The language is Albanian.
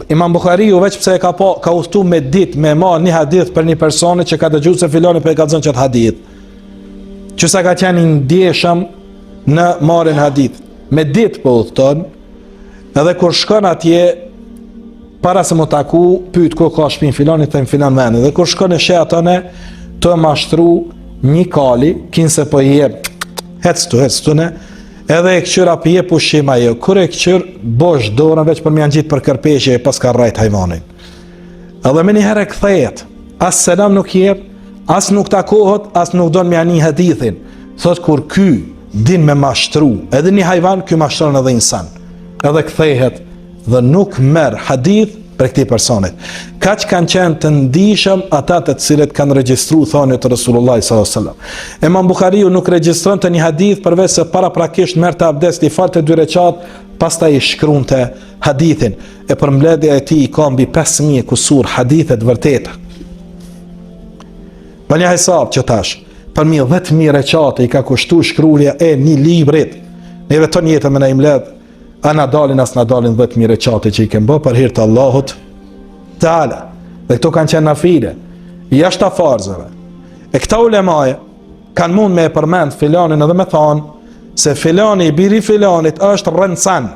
Imam Buhariu veç pse ka udhtu me ditë me marr një hadith për një personi që ka dëgjuar se filani për e ka dhënë çat hadith. Që sa ka qenë i ndjeshëm në marrjen hadith. Me ditë po udhton, edhe kur shkon atje para se më taku, pyet ku ka shtëpinë filani, them filan vend. Dhe kur shkon e sheh atëne, të mashtru një kali, kinse po i jep hectu ne, edhe e këqyr api je pushim ajo. Kur e këqyr, bosh dorën veç për mjanë gjitë për kërpeshje e pas ka rrajt hajvanin. Edhe me një herë e këthejet, as selam nuk jep, as nuk takohet, as nuk donë mja një hadithin. Thot kur ky din me mashtru, edhe një hajvan, ky mashtron edhe insan. Edhe këthejet dhe nuk merr hadith për këtij personit. Kaq kanë qenë të ndihshëm ata të cilët kanë regjistruar thënie të Resulullah sallallahu alaihi wasallam. Imam Buhariu nuk regjistronte një hadith përveç se paraprakisht merrte abdest, i falte 2 recat, pastaj i shkruante hadithin. E për mbledhja e tij i ka mbi 5000 kusur hadithe të vërteta. Pa një hesab që tash, për 10.000 recate i ka kushtu shkruja e një librit. Neve ton jetën me na i mbledh, a na dalin as na dalin 10.000 recate që i kem bë për hir të Allahut Teala. Dhe këto kanë qenë nafile, jashtë farzave. E këta ulemaje kanë mund me e përmend filanin edhe me thonë se filani i biri filanit është rëndësan.